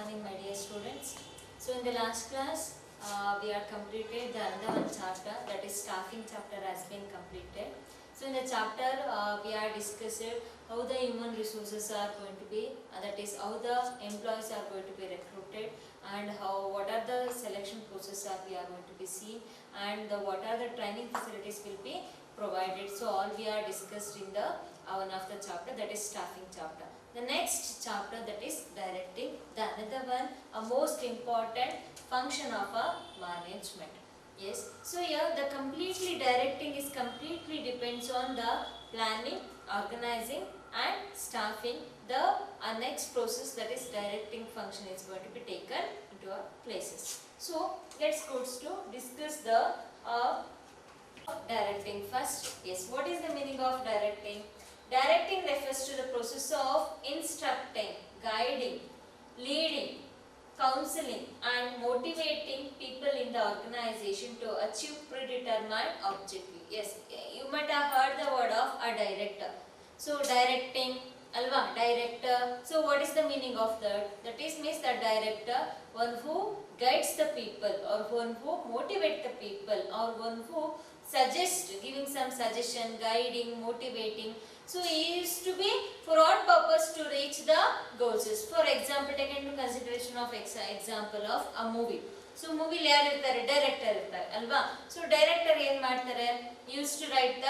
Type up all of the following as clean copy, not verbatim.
morning, my dear students. So in the last class, we had completed the another one chapter, that is staffing chapter has been completed. So in the chapter, we are discussed how the human resources are going to be, that is how the employees are going to be recruited, and what are the selection process we are going to be seen, and what are the training facilities will be provided. So all we are discussed in the one of the chapter, that is staffing chapter. The next chapter, that is directing, the another one, a most important function of a management. Yes, so here the completely directing is completely depends on the planning, organizing and staffing. The next process, that is directing function, is going to be taken into our places. So let's go to discuss the directing first. Yes, what is the meaning of directing? Directing refers to the process of instructing, guiding, leading, counseling and motivating people in the organization to achieve predetermined objective. Yes, you might have heard the word of a director. So directing, alva, director. So what is the meaning of that? That is means the director, one who guides the people, or one who motivates the people, or one who suggests, giving some suggestion, guiding, motivating. So he used to be for what purpose? To reach the goals. For example, take into consideration of example of a movie. So movie ಯಾರು ಇರ್ತಾರೆ? Director ಇರ್ತಾರೆ ಅಲ್ವಾ? So director ಏನು ಮಾಡ್ತಾರೆ? Use to right the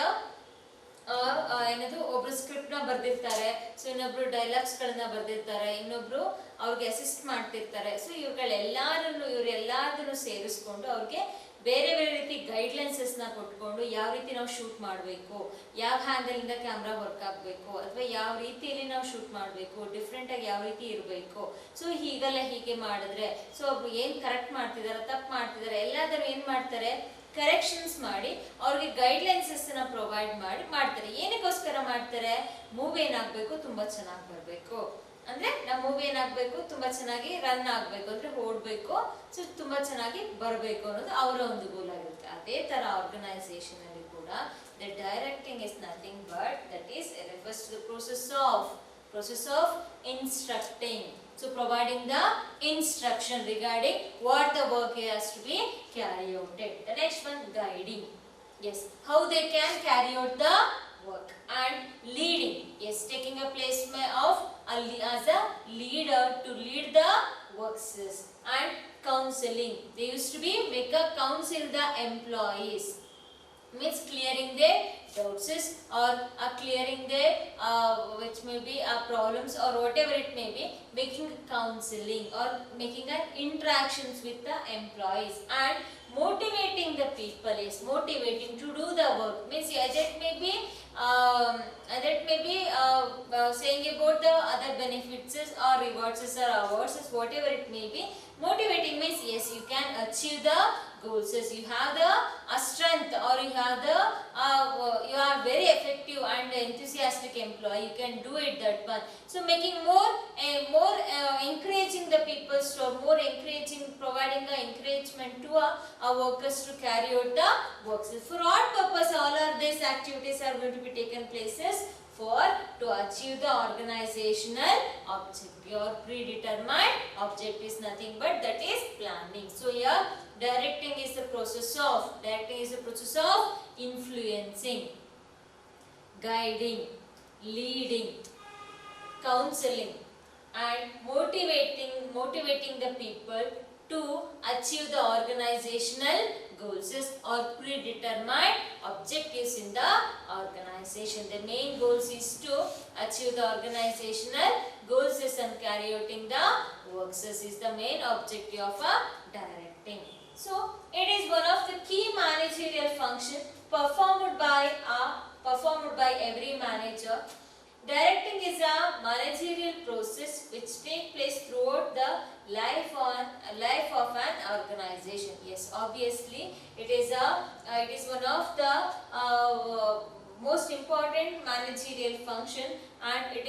ಏನದು ಒಬ್ರು script ನ ಬರ್ದಿರ್ತಾರೆ, so ಇನ್ನೊಬ್ರು ಡೈಲಾಗ್ಸ್ ಗಳನ್ನ ಬರ್ದಿರ್ತಾರೆ, ಇನ್ನೊಬ್ರು ಅವ್ರಿಗೆ ಅಸಿಸ್ಟ್ ಮಾಡ್ತಿರ್ತಾರೆ. ಸೊ ಇವರೆಲ್ಲರನ್ನು ಸೇರಿಸ್ಕೊಂಡು ಅವ್ರಿಗೆ ಬೇರೆ ಬೇರೆ ರೀತಿ ಗೈಡ್ಲೈನ್ಸಸ್ ನ ಕೊಟ್ಕೊಂಡು ಯಾವ ರೀತಿ ನಾವು ಶೂಟ್ ಮಾಡಬೇಕು, ಯಾವ ಹ್ಯಾಂಗಲ್ ಇಂದ ಕ್ಯಾಮ್ರಾ ವರ್ಕ್ ಆಗಬೇಕು, ಅಥವಾ ಯಾವ ರೀತಿಯಲ್ಲಿ ನಾವು ಶೂಟ್ ಮಾಡಬೇಕು, ಡಿಫ್ರೆಂಟ್ ಆಗಿ ಯಾವ ರೀತಿ ಇರಬೇಕು, ಸೊ ಹೀಗೆ ಮಾಡಿದ್ರೆ, ಸೊ ಒಬ್ರು ಏನ್ ಕರೆಕ್ಟ್ ಮಾಡ್ತಿದಾರೆ, ತಪ್ಪು ಮಾಡ್ತಿದಾರೆ, ಎಲ್ಲಾದರೂ ಏನ್ ಮಾಡ್ತಾರೆ, ಕರೆಕ್ಷನ್ಸ್ ಮಾಡಿ ಅವ್ರಿಗೆ ಗೈಡ್ಲೈನ್ಸಸ್ ನ ಪ್ರೊವೈಡ್ ಮಾಡ್ತಾರೆ. ಏನಕ್ಕೋಸ್ಕರ ಮಾಡ್ತಾರೆ? ಮೂವಿ ಏನಾಗಬೇಕು, ತುಂಬಾ ಚೆನ್ನಾಗಿ ಬರಬೇಕು. ಅಂದ್ರೆ ನಮ್ಮ ಮೂವಿ ಏನಾಗಬೇಕು, ತುಂಬಾ ಚೆನ್ನಾಗಿ ರನ್ ಆಗಬೇಕು, ಅಂದ್ರೆ ಓಡಬೇಕು, ಸೊ ತುಂಬಾ ಚೆನ್ನಾಗಿ ಬರಬೇಕು ಅನ್ನೋದು ಅವರ ಒಂದು ಗೋಲ್ ಆಗಿರುತ್ತೆ. ಅದೇ ತರ ಆರ್ಗನೈಸೇಷನ್ ಅಲ್ಲಿ ಕೂಡ the directing is nothing but that is refers to the process of instructing. So providing the instruction regarding what the work has to be carried out. The next one, guiding. Yes, how they can carry out the work. And leading. Yes, taking a place of as a leader to lead the works. And counseling. They used to be make a counsel the employees. Means clearing their doubts or clearing their which may be problems or whatever it may be, making counseling or making interactions with the employees. And motivating the people is motivating to do the work. Means that may be saying about the other benefits or rewards or awards, whatever it may be. Motivating means yes, you can achieve the goals. You have the strength, or you have the you are very effective and enthusiastic employee. You can do it that one. So making more encouraging the people, or more encouraging, providing the encouragement to our workers to carry out the works. For what purpose all are these activities are going to be taken places? To achieve the organizational objective or predetermined objective is nothing but that is planning. So here directing is the process of influencing, guiding, leading, counseling and motivating the people to achieve the organizational goals or predetermined objectives in the organization. The main goals is to achieve the organizational goals and carry out in the works is the main objective of directing. So it is one of the key managerial function performed by every manager. Directing is a managerial process which takes place throughout the life of an organization. Yes, obviously it is one of the most important managerial function, and it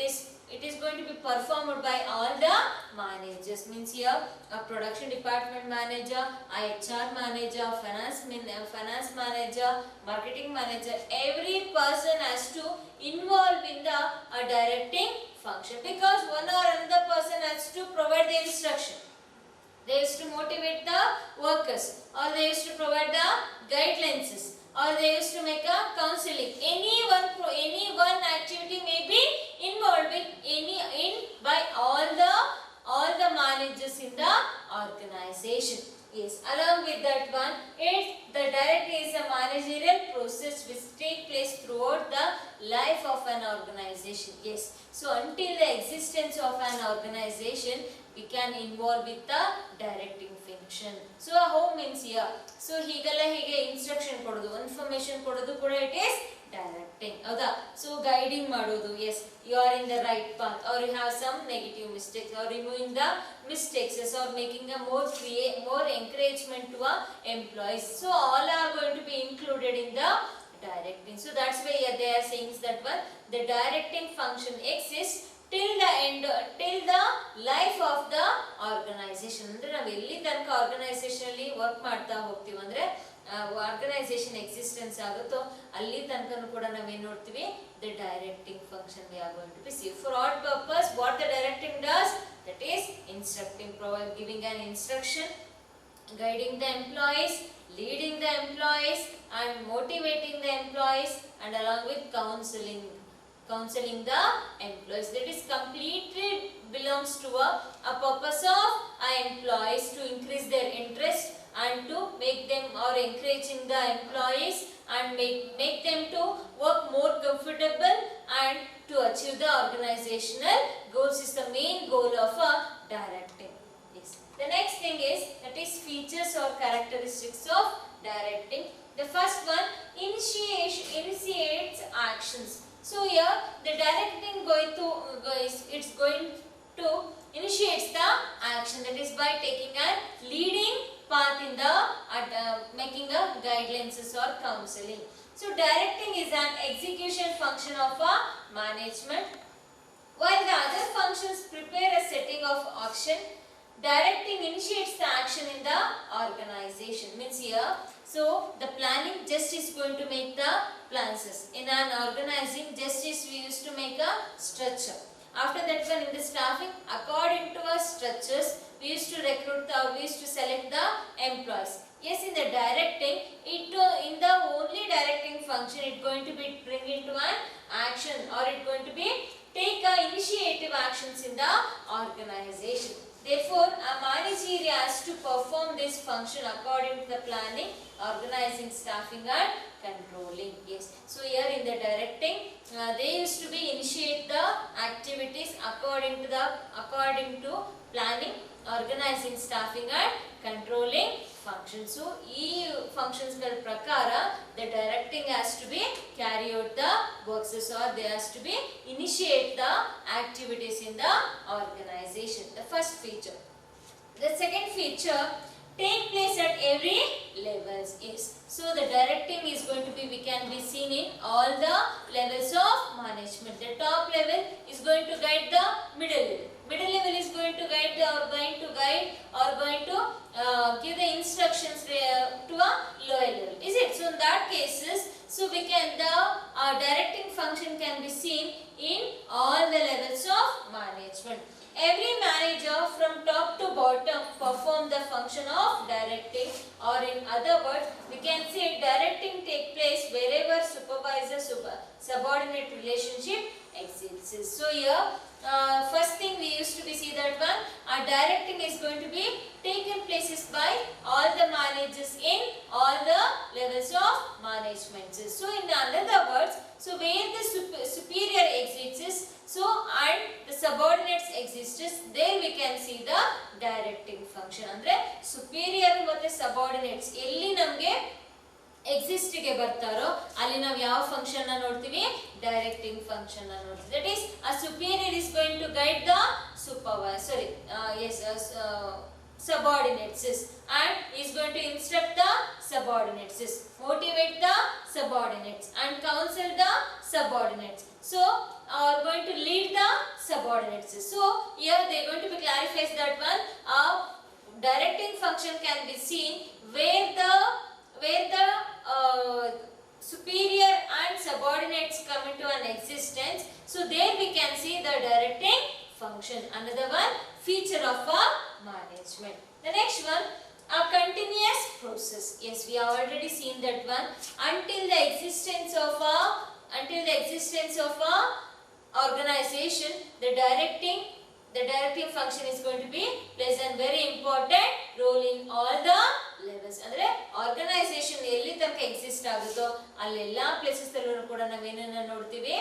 is going to be performed by all the managers. Means here a production department manager, a HR manager, finance manager, marketing manager, every person has to involve in the directing function, because one or another person has to provide the instruction. They used to motivate the workers, or they used to provide the guidelines, or they used to make a counseling. Any one activity may be involved by all the managers in the organization. Yes, along with that one, the directing is a managerial process which take place throughout the life of an organization. Yes, so until the existence of an organization, we can involve with the directing function. So how means here, so hige instruction kododu, information kododu kuda it is directing. Hauda, so guiding madodu. Yes, you are in the right path, or you have some negative mistakes, or removing the mistakes, or making a more encouragement to a employees. So all are going to be included in the directing. So that's why they are saying that one, the directing function exists till the end, till the life of the organization. ಅಂದ್ರೆ ನಾವು ಎಲ್ಲಿ ತನಕ organisation ಅಲ್ಲಿ work ಮಾಡ್ತಾ ಹೋಗ್ತೀವಿ, ಅಂದ್ರೆ organisation existence ಆಗುತ್ತೋ ಅಲ್ಲಿ ತನಕನೂ ಕೂಡ ನಾವೇನು ನೋಡ್ತೀವಿ, the directing function we are going to be see. For what purpose? What the directing does? That is instructing, giving an instruction, guiding the employees, leading the employees, and motivating the employees, and along with counseling the employees. That is completely belongs to a purpose of employees to increase their interest, and to make them, or encouraging the employees, and make them to work more comfortable, and to achieve the organizational goals is the main goal of directing. Yes. The next thing is, that is features or characteristics of directing. The first one, initiates actions. So here the directing it's going to initiates the action, that is by taking a leading path in the making a guidelines or counseling. So directing is an execution function of a management, while the other functions prepare a setting of action. Directing initiates the action in the organization. Means here, so the planning just is going to make the plans. In an organizing, just is we used to make a structure. After that one, in the staffing, according to our structures, we used to we used to select the employees. Yes, in the directing, in the only directing function, it going to be bring into an action, or it going to be take initiative actions in the organization. Therefore, a manager has to perform this function according to the planning, organizing, staffing, and controlling. Yes. So here in the directing, they used to be initiate the activities according to planning, organizing, staffing, and controlling functions. So these functions prakara, the directing has to be carry out the works, or they has to be initiate the activities in the organization. The first feature. The second feature, take place at every levels. Yes. So the directing is going to be, we can be seen in all the levels of management. The top level is going to guide the middle level. Middle level is going to guide give the instructions to a lower level. Is it? So in that cases, so we can the directing function can be seen in all the levels of management. Every manager from top to bottom perform the function of directing, or in other words, we can say directing take place wherever supervisor-subordinate relationship exists. So here, first thing we used to be see that one, directing is going to be taken places by all the managers in all the levels of management. So in other words, so where the superior exists, so and the subordinates exist, there we can see the directing function. Andre superior ಮತ್ತೆ subordinates ಎಲ್ಲಿ ನಮಗೆ exist ಗೆ ಬರ್ತಾರೋ ಅಲ್ಲಿ ನಾವು ಯಾವ function ಅನ್ನು ನೋಡ್ತೀವಿ, ಡೈರೆಕ್ಟಿಂಗ್ ಫಂಕ್ಷನ್ ಅನ್ನು ನೋಡ್ತೀವಿ. That is a superior is going to guide the supervisor, subordinates and is going to instruct the subordinates, motivate the subordinates and counsel the subordinates. So are going to lead the subordinates. So here they are going to be clarifies that one. Directing function can be seen where the superior and subordinates come into an existence. So there we can see the directing function. Another one, feature of a management. The next one, a continuous process. Yes, we have already seen that one. Until the existence of a organization, the directing function is going to be plays a very important role in all the levels. Andre organization elli tanka exist agutho allella places allೂ ಕೂಡ ನಾವು ಏನನ್ನ ನೋಡ್ತೀವಿ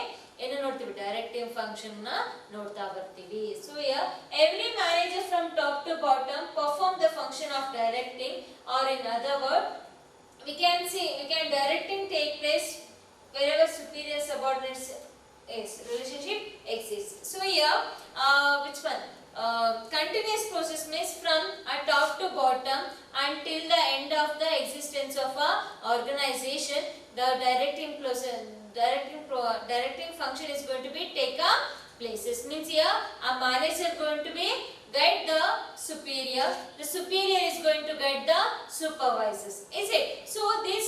directing function na ನೋಡ್ತಾ ಬರ್ತೀವಿ. So here every manager from top to bottom perform the function of directing, or in other word we can directing take place wherever superior subordinates relationship exists. So here which one, continuous process means from top to bottom until the end of the existence of a organization, the directing function is going to be take a places. Means here a manager going to be guide the superior is going to guide the supervisors, is it? So these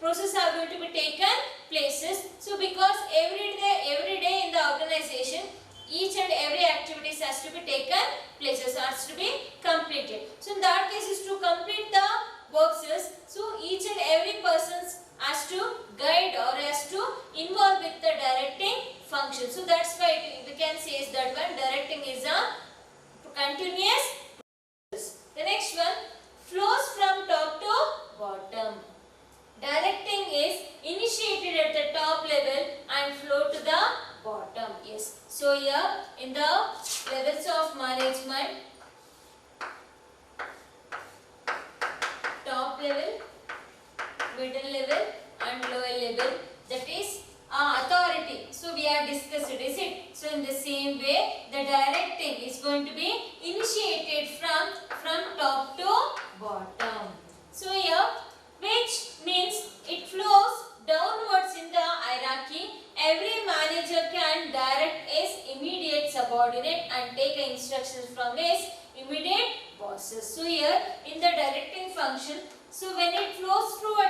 process are going to be taken places. So because every day in the organization each and every activities has to be taken places, has to be completed. So in that case is to complete the works, so each and every person has to guide or has to involve with the directing function. So that's why we can say is that one directing is a continuous process. The next one, flows from top to bottom. Directing is initiated at the top level and flow to the bottom. Yes. So here in the levels of management, top level, middle level and lower level, that is authority. So we have discussed it, is it? So in the same way the directing is going to be initiated from top to bottom. So here, which means it flows downwards in the hierarchy. Every manager can direct his immediate subordinate and take instructions from his immediate bosses. So here in the directing function, so when it flows through a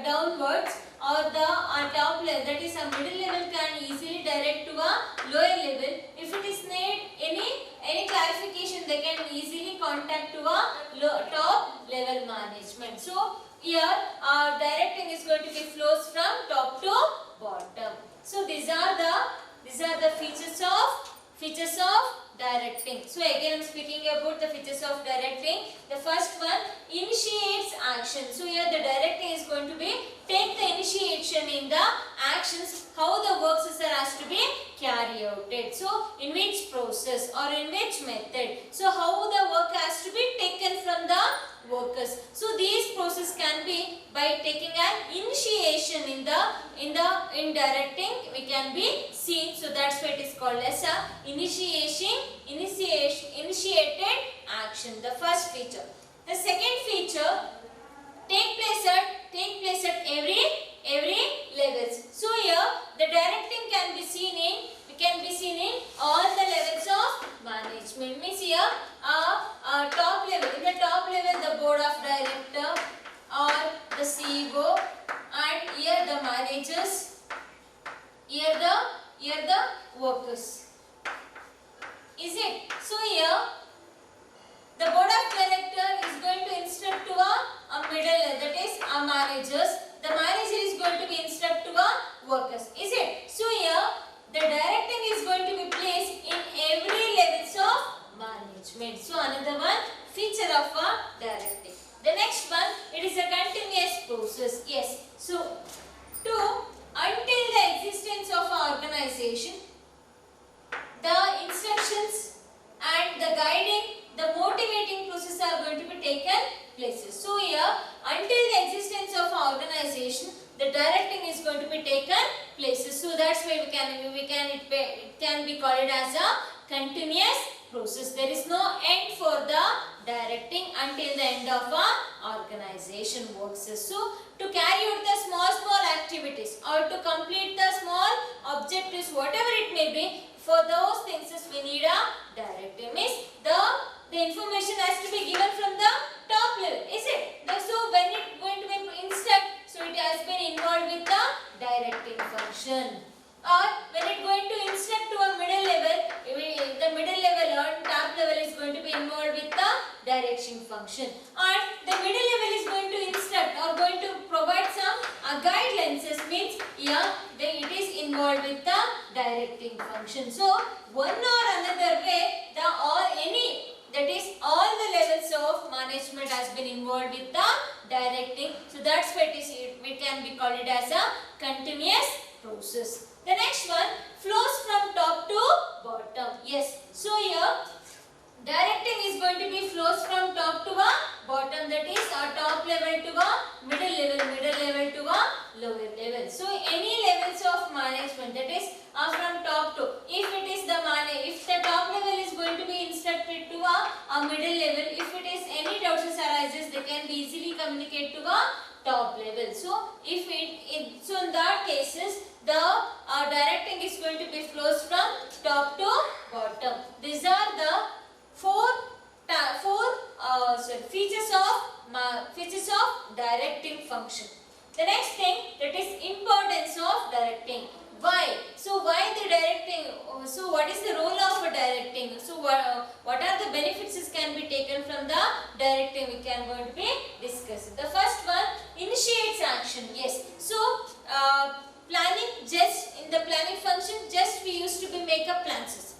downwards or the top level, that is a middle level can easily direct to a lower level. If it is need any clarification, they can easily contact to a top level management. So here directing is going to be flows from top to bottom. So these are the features of directing. So again I am speaking about the features of directing. The first one, initiates action. So here the directing is going to be take the initiation in the actions, how the works has to be carried out. So in which process or in which method, so how the work has to be taken from the workers. So these process can be by taking an initiation in directing we can be seen. So that's why it is called as a initiated action, the first feature. The second feature, take place at every levels. So here the directing can be seen in all the levels of management. Means here top level, in the top level the board of director or the CEO, and here the managers, here the workers, is it? So here the board of director is going to instruct to a middle level, that is a managers. The manager is going to be instruct to a workers, is it? So here the directing is going to be placed in every levels of management. So another one, feature of a directing. The next one, it is a continuous process. Yes. So until the existence of an organization, the instructions and the guiding, the motivating process are going to be taken places. So here until the existence of an organization, the directing is going to be taken places. So that's why it can be called as a continuous process. There is no end for the directing until the end of a organization works. So to carry out the small activities or to complete the small objectives, whatever it may be, for those things we need a directive. Means the information has to be given from the top level, is it? So when it going to be instruct, so it has been involved with the directing function. Or when it going to instruct to a middle level, the middle level or top level is going to be involved with the direction function. And the middle level is going to instruct or going to provide some guidelines. Means it is involved with the directing function. So one or another way, that is all the levels of management has been involved with the directing. So that's why it can be called it as a continuous process. The next one, flows from top to bottom. Yes. So here directing is going to be flows from top to a bottom, that is a top level to a middle level to a lower level. So any levels of management, that is from top to, if the top level is going to be instructed to a middle level, if it is any doubts arises, they can be easily communicate to a top level. So so in that cases the directing is going to be flows from top to bottom. These are the four features of directing function. The next thing, that is importance of directing. Why? So why the directing? So what is the role of directing? So what are the benefits can be taken from the directing? We can going to be discussing. The first one, initiates action. Yes. So planning, just in the planning function, just we used to be make up plans.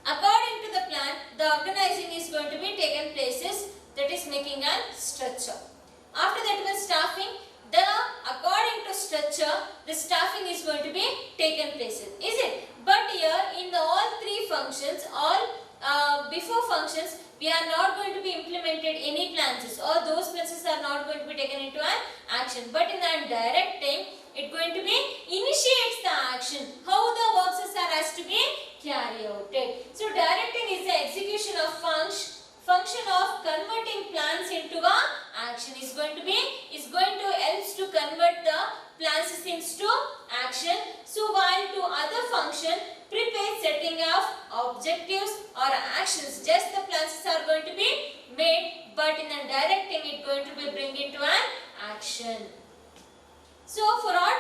According to the plan, the organizing is going to be taken places, that is making a structure. After that one, staffing, according to structure, the staffing is going to be taken places, is it? But here in all three functions, before functions, we are not going to be implemented any plans, or those plans are not going to be taken into an action. But in the directing, it going to be initiates the action. How the works has to be carried out. So directing is the execution of function of converting plans into a action. Is going to helps to convert the plans into action. So while to other function, prepare setting of objectives or actions, just the plans are going to be made, but in the directing it going to be bring into an action. So for that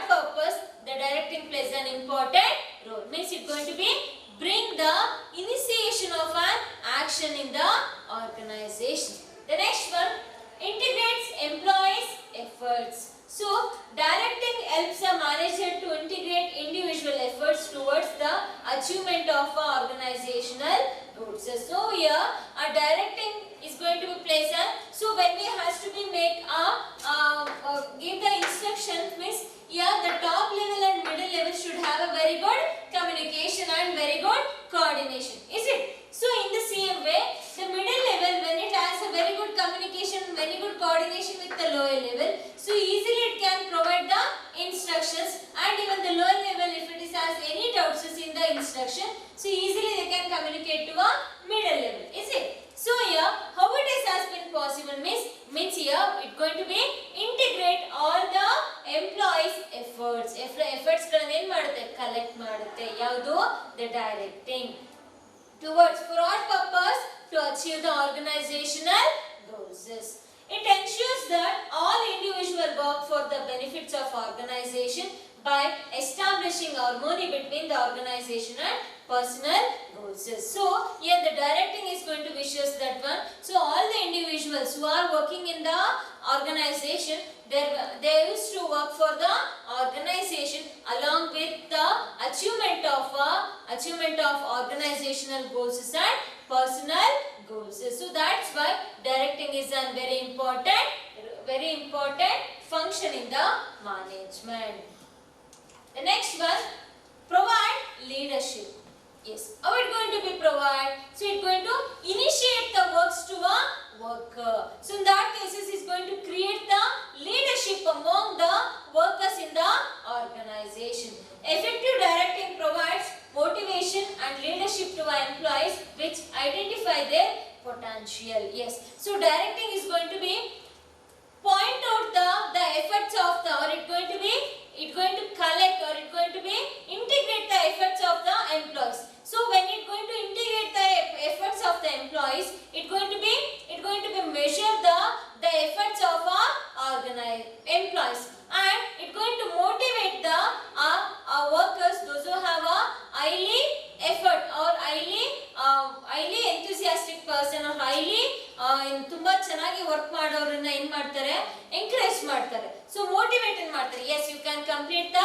purpose, the directing plays an important role. Means it going to be bring the initiation of an action in the organization. The next one, integrates employees' efforts. So directing helps a manager to integrate individual efforts towards the achievement of organizational goals. So here a directing is going to be placed. So when we has to be make give the instructions, means here the top level and middle level should have a very good communication and very good coordination, is it? So in the same way, the middle level, when it has a very good communication, very good coordination with the lower level, so easily it can provide the instructions, and even the lower level, if it has any doubts in the instruction, so easily they can communicate to a middle level, is it? So here, how it has been possible means here it going to be integrate all the employees' efforts. Efforts collect ಮಾಡುತ್ತೆ ಯಾವುದು the directing towards for what purpose? To achieve the organizational goals. It ensures that all individual work for the benefits of organization by establishing harmony between the organization and personal goals. So here the directing is going to visualize that one. So all the individuals who are working in the organization, they used to work for the organization along with the achievement of organizational goals and personal goals. So that's why directing is a very important function in the management. The next one, provide leadership. Yes, how it going to be provide? So it going to initiate the works to a worker. So in that cases is going to create the leadership among the workers in the organization. Effective directing provides motivation and leadership employees, and it's going to motivate the workers, those who have a highly effort or highly enthusiastic person or highly ತುಂಬಾ ಚೆನ್ನಾಗಿ work ಮಾಡೋರನ್ನ ಏನು ಮಾಡ್ತಾರೆ, encourage ಮಾಡ್ತಾರೆ. So motivate ಮಾಡ್ತಾರೆ. Yes, you can complete the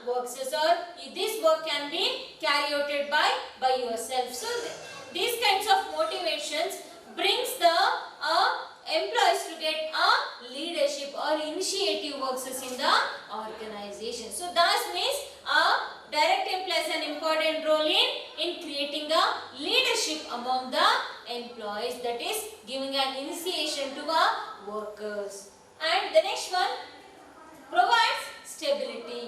works or this work can be carried out by yourself. So these kinds of motivations brings the employees to get a leadership or initiative works in the organization. So that means director plays an important role in creating a leadership among the employees, that is giving an initiation to the workers. And the next one, provides stability.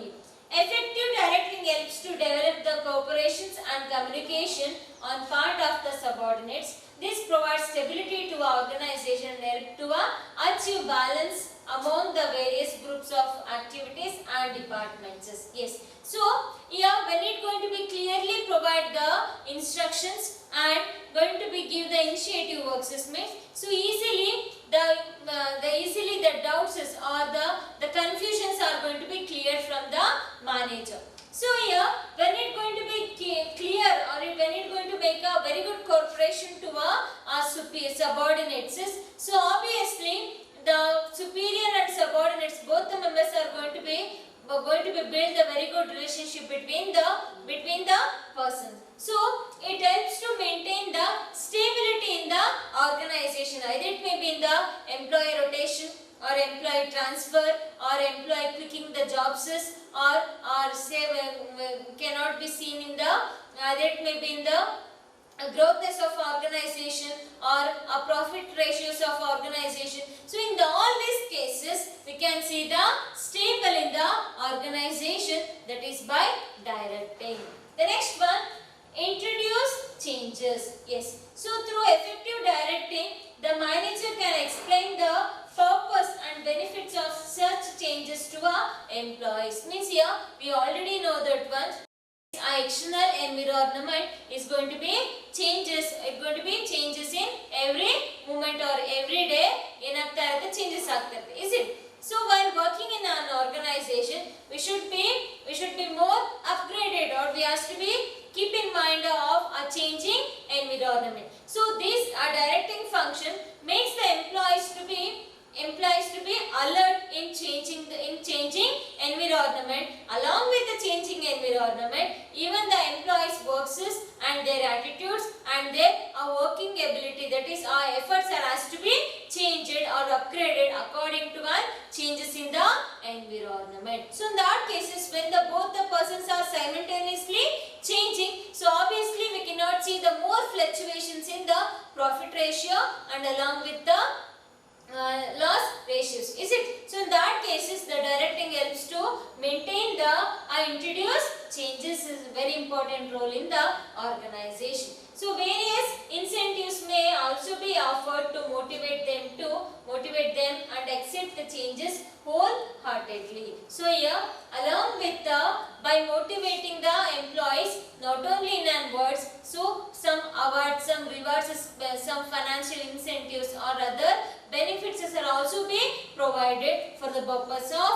Effective directing helps to develop the cooperations and communication on part of the subordinates. This provides stability to our organization and help to achieve balance among the various groups of activities and departments. Yes. So here when it going to be clearly provide the instructions and going to be give the initiative works means, so easily the doubts or the confusions are going to be cleared from the manager. So here when it going to be clear or when it going to make a very good cooperation to our subordinates, so obviously the superior and subordinates, both the members are going to be build a very good relationship between the persons. So it helps to maintain the stability in the organization. Either it may be in the employee rotation or employee transfer or employee quitting the jobs or say cannot be seen in the either it may be in the growthness of organization or a profit ratios of organization. So in all these cases we can see the stable in the organization, that is by directing. The next one, introduce changes. Yes, so through effective directing the manager can explain the purpose and benefits of such changes to our employees. Means here we already know that one, external environment is going to be changes. It's going to be changes in every moment or every day. Enagta irate changes aagta irate, is it? So while working in an organization, we should be more upgraded, or we have to be keep in mind of a changing environment. So this directing function makes the employees to be alert in changing environment. Along with the changing environment, even the employees' works and their attitudes and their working ability, that is our efforts are has to be changed or upgraded according to our changes in the environment. So in that cases, when both the persons are simultaneously changing, so obviously we cannot see the more fluctuations in the profit ratio and along with the loss ratios, is it? So in that cases the directing helps to maintain the introduce changes is a very important role in the organization. So various incentives may also be offered to motivate them and accept the changes wholeheartedly. So here along with by motivating the employees not only in words, so some awards, some rewards, some financial incentives or other benefits are also be provided for the purpose of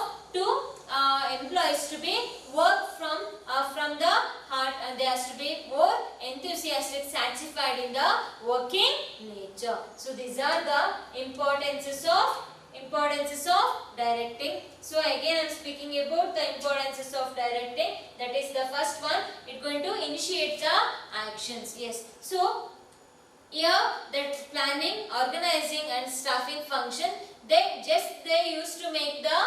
employees to be work from the heart, and they has to be more enthusiastic, satisfied in the working nature. So these are the importances of directing. So again I am speaking about the importances of directing. That is the first one, it's going to initiate the actions. Yes, so here that planning, organizing and staffing function, they used to make the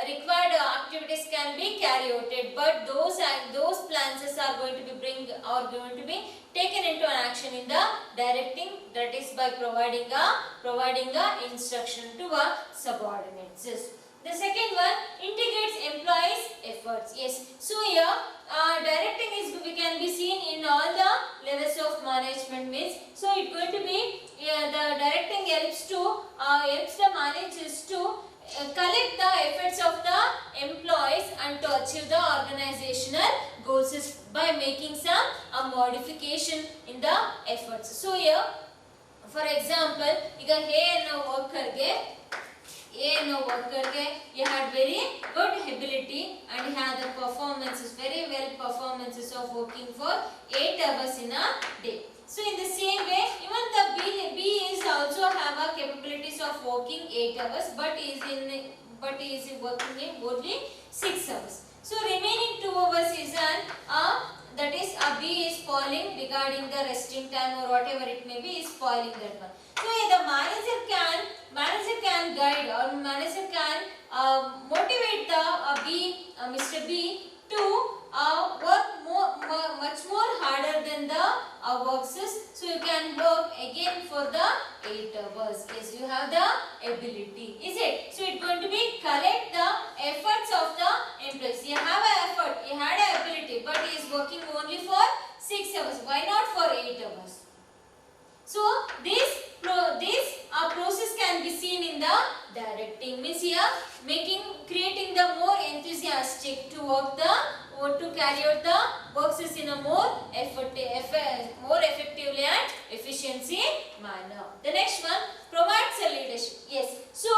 required activities can be carried out, but those plans are going to be taken into an action in the directing, that is by providing a instruction to a subordinates. The second one, integrates employees' efforts. Yes, so here directing we can be seen in all the levels of management means. So it's going to be the directing helps the managers to collect the efforts of the employees and to achieve the organizational goals by making some modification in the efforts. So here for example, ಈಗ A ಅನ್ನೋ ವರ್ಕರ್ಗೆ A ಏನೋ ವರ್ಕರ್ಗೆ he had very good ability and he had the performances, very well performances of working for 8 hours in a day. So in the same way, even the B is also have a capabilities of working 8 hours, but he is working in only 6 hours. So remaining 2 hours is that is a B is spoiling regarding the resting time or whatever it may be, is spoiling that one. So the manager can guide or manager can motivate the Mr. B to work much more harder than the workers. So you can work again for the 8 hours. Yes, you have the ability, is it? So it's going to be collect the efforts of the employees. You have an effort, he had an ability, but he is working only for 6 hours. Why not for 8 hours? So this process can be seen in the directing. Means here creating the more enthusiastic to work to carry out the works in a more effectively and efficiency manner. The next one provides a leadership. Yes. So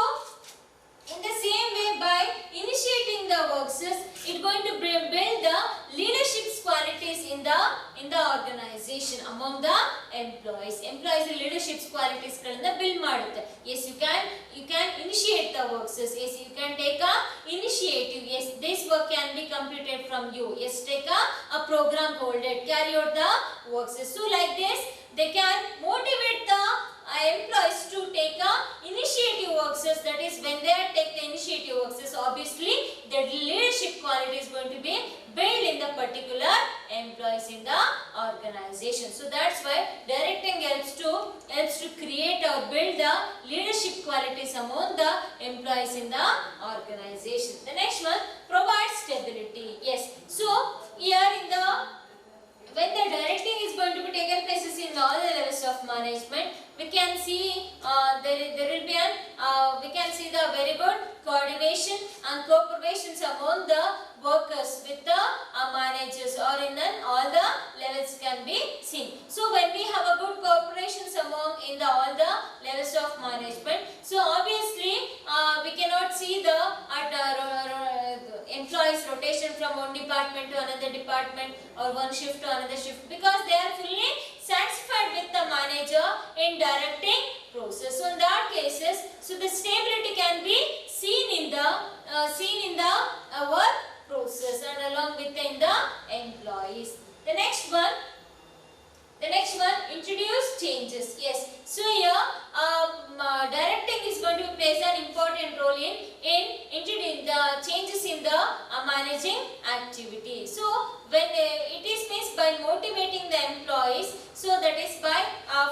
in the same way, by initiating the works, it's going to build the leadership qualities in the organization among the employees. Employees leadership qualities galana build ಮಾಡುತ್ತೆ. Yes, you can initiate the works. Yes, you can take a initiative. Yes, this work can be completed from you. Yes, take a program holder, carry out the works. So like this, they can motivate the employees to take a initiative works. That is, when they take the initiative works, obviously the leadership quality is going to be built in the particular employees in the organization. So that's why directing helps to create or build the leadership qualities among the employees in the organization. The next one provides stability. Yes. So here when the directing is going to be taken places in all the levels of management, we can see we can see the very good coordination and cooperation among the workers with the managers, or in all the levels can be seen. So when we have a good cooperation among all the levels of management, so obviously we cannot see the employees rotation from one department to another department or one shift to another shift, because they are fully satisfied with the manager in directing process. So in that cases, so the stability can be seen in the work process and along with the employees. The next one introduce changes. Yes. So here directing is going to play an important role in introducing the changes in the managing activity. So when it is means by motivating the employees, so that is by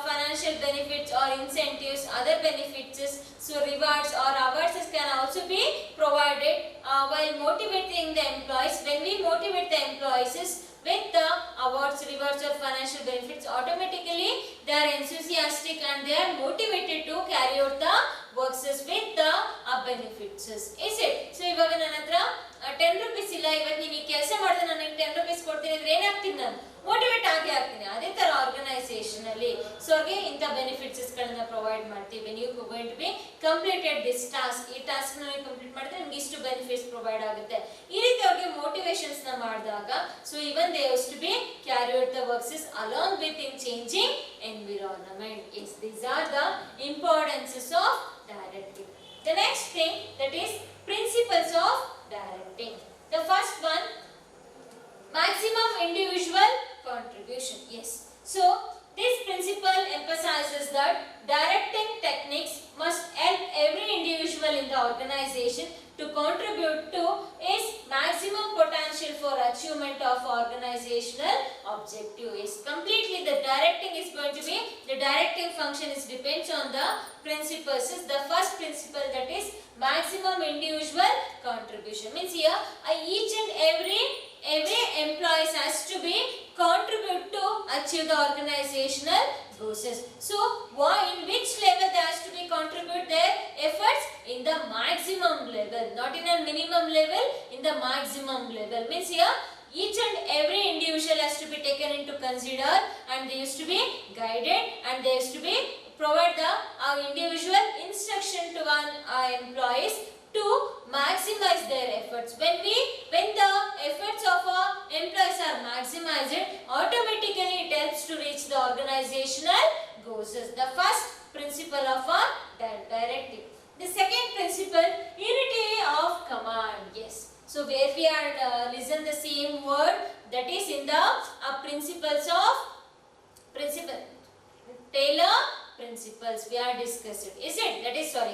financial benefits or incentives, other benefits, so rewards or awards can also be provided while motivating the employees. When we motivate the employees with the awards, rewards or financial benefits, automatically they are enthusiastic and they are motivated to carry out the works with the benefits. Is it? So ಇವಾಗ ನನ್ನ ಹತ್ರ 10 rupees ಇಲ್ಲ, ಇವತ್ತು ನೀನು ಈ ಕೆಲಸ ಮಾಡಿದ್ರೆ ನನಗೆ 10 rupees ಕೊಡ್ತೀನಿ ಅಂದ್ರೆ ಏನಾಗ್ತೀನಿ, ನಾನು ಮೋಟಿವೇಟ್ ಆಗಿ ಆಗ್ತೀನಿ. ಅದೇ ತರ ಆರ್ಗನೈಸೇಷನ್ ಅಲ್ಲಿ ಸೊ ಹಾಗೆ ಇಂಥ ಬೆನಿಫಿಟ್ಸ್ ಗಳನ್ನ ಪ್ರೊವೈಡ್ ಮಾಡ್ತೀವಿ. ನೀವು going to be completed this task, ಈ ಟಾಸ್ಕ್ ನ ಕಂಪ್ಲೀಟ್ ಮಾಡಿದ್ರೆ ನಿಮಗೆ ಇಷ್ಟು ಬೆನಿಫಿಟ್ಸ್ ಪ್ರೊವೈಡ್ ಆಗುತ್ತೆ. ಈ ರೀತಿ ಅವ್ರಿಗೆ ಮೋಟಿವೇಶನ್ಸ್ ನ ಮಾಡಿದಾಗ so even they use to be carry out the works along with in changing environment. Yes, these are the importances of directing. The next thing, that is principles of directing. The first one, maximum individual contribution. Yes. So this principle emphasizes that directing techniques must help every individual in the organization to contribute to its maximum potential for achievement of organizational objective. Is completely the directing is going to be, the directing function is depends on the principles. The first principle, that is maximum individual contribution, means here each and every employee has to be contribute to achieve the organizational goals. So in which level they has to be contribute their efforts? In the maximum level, not in a minimum level, in the maximum level. Means here each and every individual has to be taken into consider and they used to be guided and they used to be provide the individual instruction to one employees to maximize their efforts. When the efforts of employees are maximized, automatically it helps to reach the organizational goals. The first principle of a directive. The second principle, unity of command. Yes. So where we are listen the same word, that is in the principles of Taylor principles we are discussed. Is it? That is 5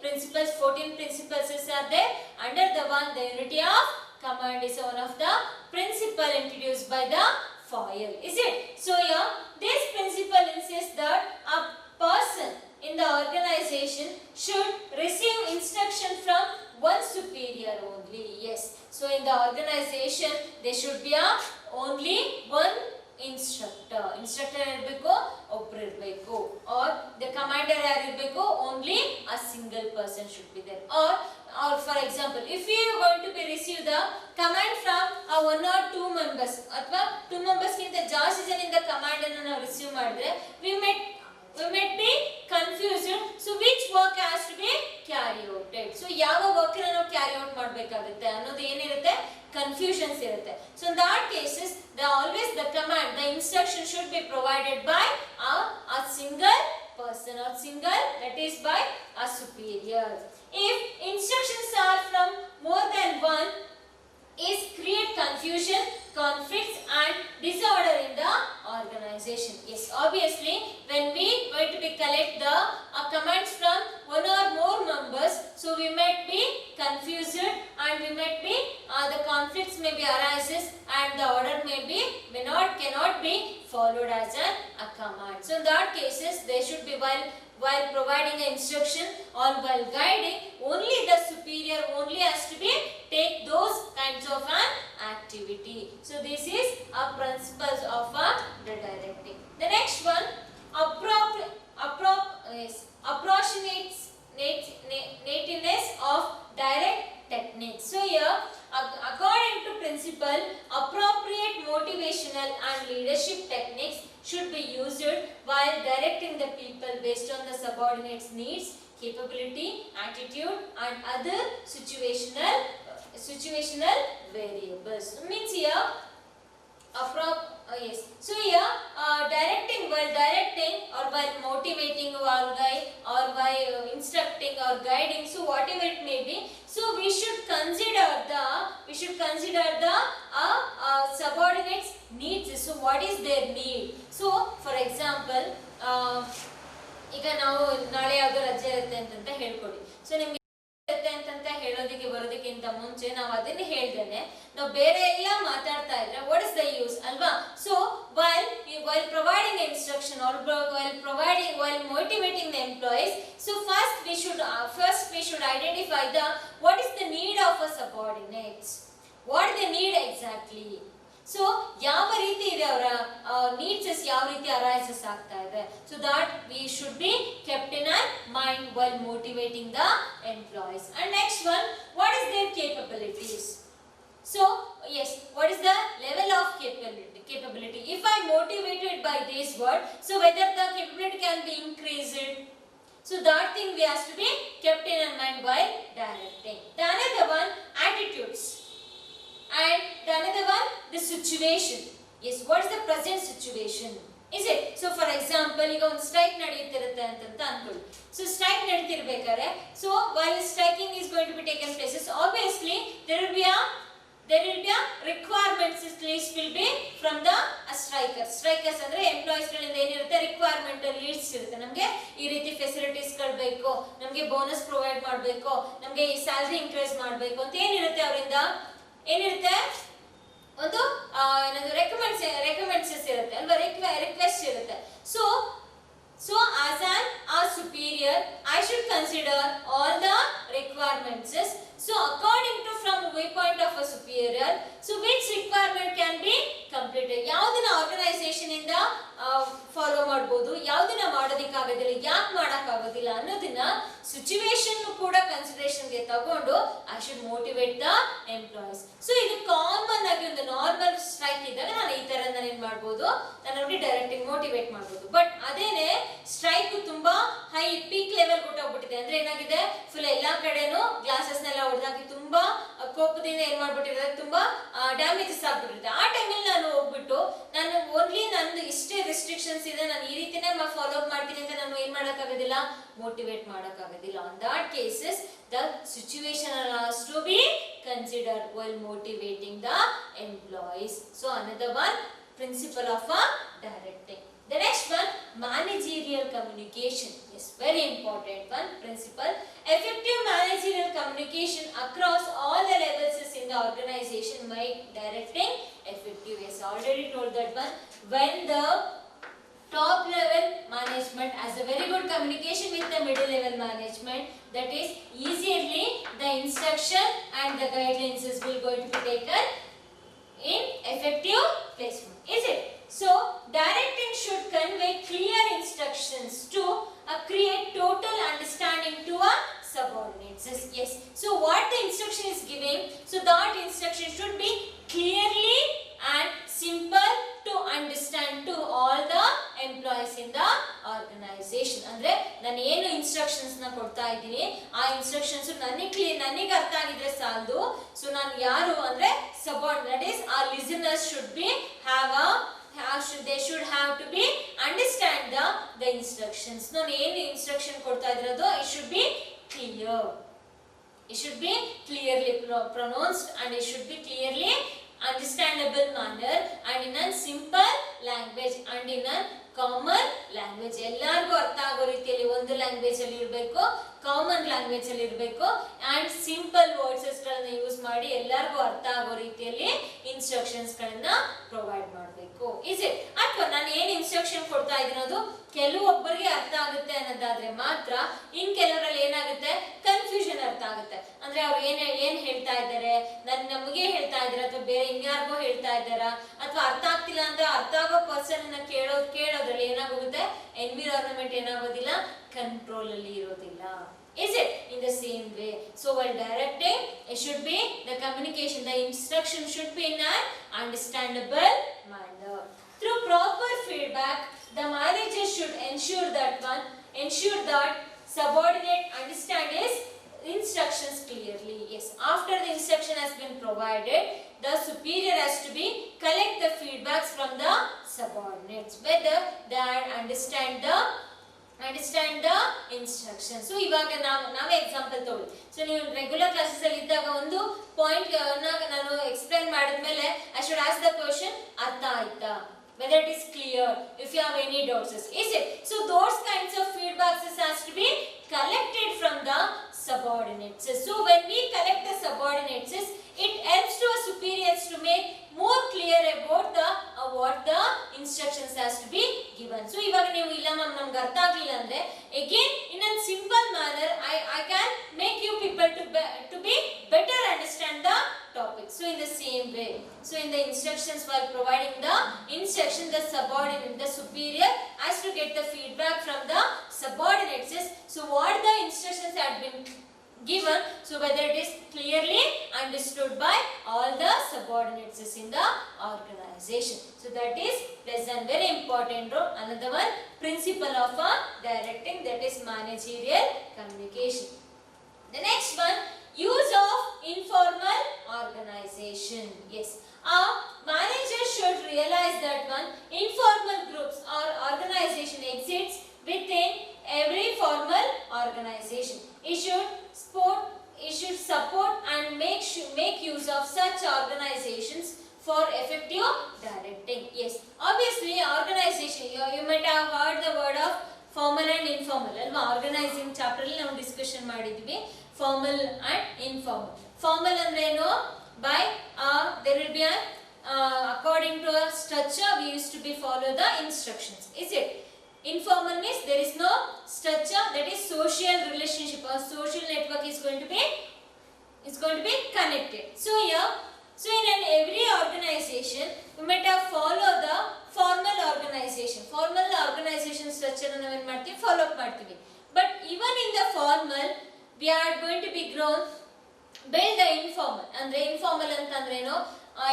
principles, 14 principles are there. Under the one, the unity of command is one of the principle introduced by the Foyle. Is it? So here, this principle insists that a person in the organization should receive instruction from one superior only. Yes. So in the organization, there should be only one instructor ಇರಬೇಕು, ಒಬ್ಬರು ಇರಬೇಕು, or the commander ಯಾರು ಇರಬೇಕು, only a single person should be there. Or for example, if we are going to be receive the command from one or two members ಅಥವಾ 2 members ಗಿಂತ ಜಾಸ್ತಿ ಜನರಿಂದ command ಅನ್ನು ನಾವು ರಿಸೀವ್ ಮಾಡಿದ್ರೆ we might be confused. So which work has to be carried out? So ಯಾವ work ಅನ್ನು ನಾವು ಕ್ಯಾರಿ ಔಟ್ ಮಾಡಬೇಕಾಗುತ್ತೆ ಅನ್ನೋದು ಏನಿರುತ್ತೆ, confusions irutte. So in that cases, the command, the instruction should be provided by a single person or single, that is by a superior. If instructions are from more than one, is create confusion, conflicts and disorder in the organization. Yes, obviously when we going to be collect the commands from one or more members, so we might be confused and we might be the conflicts may be arises and the order cannot be followed as a command. So in that cases, they should be while providing an instruction or while guiding, only the superior only has to be take those kinds of an activity. So this is a principles of the directing. The next one, appropriateness of direct techniques. So here, according to principle, appropriate motivational and leadership techniques should be used while directing the people based on the subordinates' needs, capability, attitude and other situational variables. Means here yes. So here while directing or while motivating or while instructing or guiding, so whatever it may be, so we should consider the subordinates needs. So what is their need? So for example, ಈಗ ನಾವು ನಾಳೆ ಯಾವುದೋ ರಜೆ ಇರುತ್ತೆ ಅಂತ ಹೇಳ್ಕೊಡಿ. So ನಿಮ್ಗೆ ಇರುತ್ತೆ ಅಂತ ಹೇಳೋದಕ್ಕೆ ಬರೋದಕ್ಕಿಂತ ಮುಂಚೆ ನಾವು ಅದನ್ನ ಹೇಳ್ದೇನೆ ನಾವು ಬೇರೆ ಎಲ್ಲ ಮಾತಾಡ್ತಾ ಇದ್ರೆ what is the use ಅಲ್ವಾ? So while providing instruction or while motivating the employees, so first we should identify what is the need of a subordinates, what they need exactly. So ಯಾವ ರೀತಿ ಇದೆ ಅವರ needs ಯಾವ ರೀತಿ arises ಆಗ್ತಾ ಇದೆ, so that we should be kept in our mind while motivating the employees. And next one, what is their capabilities? So yes, what is the level of capability? If I motivated by this word, so whether the capability can be increased, so that thing we has to be kept in our mind while directing. The another one, attitudes. And the another one, the situation. Yes, what is the present situation? Is it? So for example, ಈಗ ಒಂದು strike ನಡೆಯುತ್ತಿರುತ್ತೆ ಅಂತ ಅನ್ಕೊಳ್ಳಿ. So strike ನಡೀತಿರ್ಬೇಕಾದ್ರೆ, so while striking is going to be taken places, obviously there will be a requirements list will be from the strikers ಅಂದ್ರೆ employees ಗಳಿಂದ ಏನಿರುತ್ತೆ requirement leads ಇರುತ್ತೆ. ನಮಗೆ ಈ ರೀತಿ ಫೆಸಿಲಿಟೀಸ್ ಗಳು ಬೇಕು, ನಮಗೆ ಬೋನಸ್ ಪ್ರೊವೈಡ್ ಮಾಡಬೇಕು, ನಮಗೆ ಈ ಸ್ಯಾಲರಿ ಇನ್ಕ್ರೀಸ್ ಮಾಡಬೇಕು ಅಂತ ಏನಿರುತ್ತೆ ಅವರಿಂದ ಏನಿರುತ್ತೆ ಒಂದು ರೆಕಮೆಂಡ್ಸ್ ಇರುತ್ತೆ ಅಲ್ವಾ, ರಿಕ್ವೆಸ್ಟ್ ಇರುತ್ತೆ. So as a superior, I should consider all the requirements. So according to from viewpoint of a superior, so which requirement can be completed. ಯಾವುದನ್ನ ಆರ್ಗನೈಸೇಷನ್ ಇಂದ ಫಾಲೋ ಮಾಡಬಹುದು, ಯಾವುದನ್ನ ಮಾಡೋದಕ್ಕಾಗೋದಿಲ್ಲ, ಯಾಕೆ ಮಾಡೋಕ್ಕಾಗೋದಿಲ್ಲ ಅನ್ನೋದನ್ನ ಸಿಚುವೇಶನ್ ಕೂಡ ಕನ್ಸಿಡರೇಷನ್ ಗೆ ತಗೊಂಡು I should motivate the employees. So ಇದು ಕಾಮನ್ ಆಗಿ ಒಂದು ನಾರ್ಮಲ್ ಸ್ಟ್ರೈಕ್ ಇದ್ದಾಗ ನಾನು ಈ ತರ ನಾನು ಏನ್ ಮಾಡ್ಬೋದು, ನಾನು ಅವ್ರಿಗೆ ಡೈರೆಕ್ಟ್ ಮೋಟಿವೇಟ್ ಮಾಡ್ಬೋದು. ಬಟ್ ಅದೇನೆ ಸ್ಟ್ರೈಕ್ ತುಂಬಾ ಹೈ ಪೀಕ್ ಲೆವೆಲ್ ಹೋಗ್ಬಿಟ್ಟಿದೆ ಅಂದ್ರೆ ಏನಾಗಿದೆ, ಫುಲ್ ಎಲ್ಲಾ ಕಡೆನೂ ಗ್ಲಾಸಸ್ ನೆಲ್ಲ ಹೊಡೆದಾಕಿ ತುಂಬಾ ಕೋಪದಿಂದ ಏನ್ ಮಾಡ್ಬಿಟ್ಟಿರೋದು, ತುಂಬಾ ಡ್ಯಾಮೇಜಸ್ ಆಗ್ಬಿಟ್ಟಿರುತ್ತೆ. ಆ ಟೈಮಲ್ಲಿ ನಾನು ಹೋಗ್ಬಿಟ್ಟು ನಾನು ಓನ್ಲಿ ನಂದು ಇಷ್ಟೇ ರೆಸ್ಟ್ರಿಕ್ಷನ್ಸ್ ಇದೆ, ನಾನು ಈ ರೀತಿನೇ ಫಾಲೋ ಅಪ್ ಮಾಡ್ತೀನಿ ಅಂತ ನಾನು ಏನ್ ಮಾಡೋಕ್ಕಾಗೋದಿಲ್ಲ, ಮೋಟಿವೇಟ್ ಮಾಡೋಕ್ಕಾಗೋದಿಲ್ಲ. On that cases the situation has to be considered while motivating the employees. So another one, principle of a directing. The next one, managerial communication. Yes, very important one principle. Effective managerial communication across all the levels is in the organization make directing effective. Yes, already told that one. When the top level management has a very good communication with the middle level management, that is easily the instruction and the guidelines will going to be taken in effective placement. Is it? So directing should convey clear instructions to create total understanding to a subordinates. Yes. So what the instruction is giving, so that instruction should be clearly and simple to understand to all the employees in the organization. ಅಂದ್ರೆ ನಾನು ಏನು instructions ನ ಕೊಡ್ತಾ ಇದ್ದೀನಿ ಆ instructions ನನಗೆ ಅರ್ಥ ಆಗಿದ್ರೆ ಸಾಲದು. ಸೊ ನಾನು ಯಾರು ಅಂದ್ರೆ subordinate, that is our listeners should be they should have to be understand the instructions. ನಾನು ಏನು ಇನ್ಸ್ಟ್ರಕ್ಷನ್ ಕೊಡ್ತಾ ಇರೋದು it should be clear, it should be clearly pronounced and it should be clearly understandable manner and in a simple language and in a common language. ಎಲ್ಲರಿಗೂ ಅರ್ಥ ಆಗೋ ರೀತಿಯಲ್ಲಿ ಒಂದು language ಅಲ್ಲಿ ಇರಬೇಕು, ಕಾಮನ್ ಲ್ಯಾಂಗ್ವೇಜ್ ಅಲ್ಲಿ ಇರಬೇಕು ಅಂಡ್ ಸಿಂಪಲ್ ವರ್ಡ್ಸಸ್ ಗಳನ್ನ ಯೂಸ್ ಮಾಡಿ ಎಲ್ಲರಿಗೂ ಅರ್ಥ ಆಗೋ ರೀತಿಯಲ್ಲಿ ಇನ್ಸ್ಟ್ರಕ್ಷನ್ಸ್ ಗಳನ್ನ ಪ್ರೊವೈಡ್ ಮಾಡಬೇಕು. Is it? ಅಥವಾ ನಾನು ಏನ್ ಇನ್ಸ್ಟ್ರಕ್ಷನ್ ಕೊಡ್ತಾ ಇದ್ದೀನೋದು ಕೆಲವೊಬ್ಬರಿಗೆ ಅರ್ಥ ಆಗುತ್ತೆ ಅನ್ನೋದಾದ್ರೆ ಮಾತ್ರ, ಇನ್ ಕೆಲವರಲ್ಲಿ ಏನಾಗುತ್ತೆ ಕನ್ಫ್ಯೂಷನ್ ಅರ್ಥ ಆಗುತ್ತೆ. ಅಂದ್ರೆ ಅವ್ರು ಏನ್ ಹೇಳ್ತಾ ಇದ್ದಾರೆ, ನಮಗೆ ಹೇಳ್ತಾ ಇದಾರೆ ಅಥವಾ ಬೇರೆ ಇನ್ಯಾರಿಗೋ ಹೇಳ್ತಾ ಇದ್ದಾರಾ, ಅಥವಾ ಅರ್ಥ ಆಗ್ತಿಲ್ಲ ಅಂದ್ರೆ ಅರ್ಥ ಆಗೋ ಪರ್ಸನ್ ಕೇಳೋದ್ರಲ್ಲಿ ಏನಾಗುತ್ತೆ, ಎನ್ವಿರಾನ್ಮೆಂಟ್ ಏನಾಗೋದಿಲ್ಲ, ಕಂಟ್ರೋಲ್ ಅಲ್ಲಿ ಇರೋದಿಲ್ಲ. Is it? In the same way, so while directing it should be the communication, the instruction should be in an understandable manner. Through proper feedback the manager should ensure that subordinate understand his instructions clearly. Yes, after the instruction has been provided, the superior has to be collect the feedbacks from the subordinates whether they understand the instruction. So ಇವಾಗ ನಾವು example ತಗೊಳ್ಳಿ. So ನೀವು regular classes ಅಲ್ಲಿ ಇದ್ದಾಗ ಒಂದು point ನಾನು explain ಮಾಡಿದ್ಮೇಲೆ I should ask the question, ಅರ್ಥ ಆಯ್ತಾ, whether it is clear, if you have any doubts. Is it? So those kinds of feedbacks has to be collected from the subordinates. So when we collect the subordinates, it helps to our superiors to make more clear about the what the instructions has to be given. So ಇವಾಗ ನೀವು ಇಲ್ಲ ನಮಗೆ ಅರ್ಥ ಆಗಲಿಲ್ಲ ಅಂದ್ರೆ again in a simple manner I can make you people to be better understand the topic. So in the same way, so in the instructions while providing the instruction, the subordinate, the superior has to get the feedback from the subordinates. So what the instructions had been given, so whether it is clearly understood by all the subordinates in the organization. So that is lesson very important role. Another one, principle of directing, that is managerial communication. The next one, use of informal organization. Yes, a manager should realize that one informal groups or organization exists within every formal organization. It should support and make use of such organizations for effective directing. Yes, obviously organization, you might have heard the word of formal and informal alva. Organizing chapter alli ನಾವು discussion ಮಾಡಿದ್ವಿ formal and informal. Formal ಅಂದ್ರೆ ಏನು, by there will be a according to a structure we used to be follow the instructions. Is it? Informal means there is no structure, that is social relationship or social network is going to be connected. So here So in an every organization we might have follow the formal organization structure ಅನ್ನು ಏನು ಮಾಡ್ತೀವಿ follow up ಮಾಡ್ತೀವಿ. But even in the formal we are going to be grown build the informal. ಅಂದ್ರೆ informal ಅಂತಂದ್ರೆ ಏನು,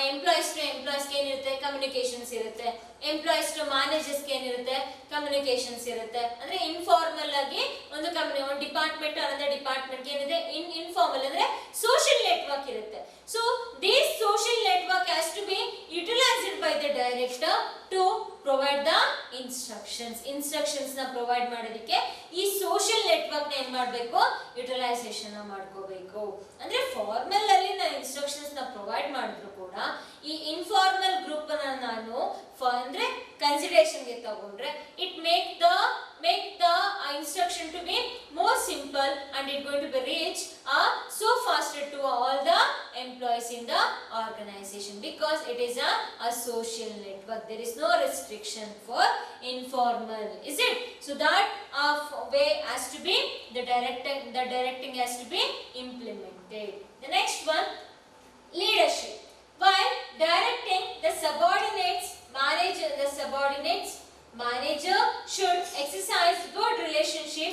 employees to ಎಂಪ್ಲಾಯೀಸ್ಗೆ ಏನಿರುತ್ತೆ communications ಇರುತ್ತೆ, employees to ಮ್ಯಾನೇಜರ್ಸ್ಗೆ ಏನಿರುತ್ತೆ ಕಮ್ಯುನಿಕೇಶನ್ಸ್ ಇರುತ್ತೆ. ಅಂದ್ರೆ ಇನ್ಫಾರ್ಮಲ್ ಆಗಿ ಒಂದು ಕಂಪನಿ ಒಂದು ಡಿಪಾರ್ಟ್ಮೆಂಟ್ ಅನ್ನೋದೇ ಡಿಪಾರ್ಟ್ಮೆಂಟ್ಗೆ ಏನಿದೆ ಇನ್ಫಾರ್ಮಲ್ ಅಂದ್ರೆ ಸೋಷಿಯಲ್ ನೆಟ್ವರ್ಕ್ ಇರುತ್ತೆ. So this social network has to be utilised by the director to provide the instructions ನ ಪ್ರೊವೈಡ್ ಮಾಡೋದಕ್ಕೆ ಈ ಸೋಷಿಯಲ್ ನೆಟ್ವರ್ಕ್ ನ ಏನ್ ಮಾಡಬೇಕು ಯುಟಿಲೈಸೇಷನ್ ಮಾಡ್ಕೋಬೇಕು. ಅಂದ್ರೆ ಫಾರ್ಮಲ್ ಅಲ್ಲಿ ನಾನು ಇನ್ಸ್ಟ್ರಕ್ಷನ್ಸ್ ನ ಪ್ರೊವೈಡ್ ಮಾಡಿದ್ರು ಕೂಡ ಈ ಇನ್ಫಾರ್ಮಲ್ ಗ್ರೂಪ್ ನಾನು ಅಂದ್ರೆ ಕನ್ಸಿಡರೇಷನ್ ಗೆ ತಗೊಂಡ್ರೆ it make the instruction to be more simple and it going to be reach so faster to all the employees in the organization because it is a social network. There is no restriction for informal, is it? So that way has to be the directing has to be implemented. The next one, leadership. While directing the subordinates, manager should exercise good relationship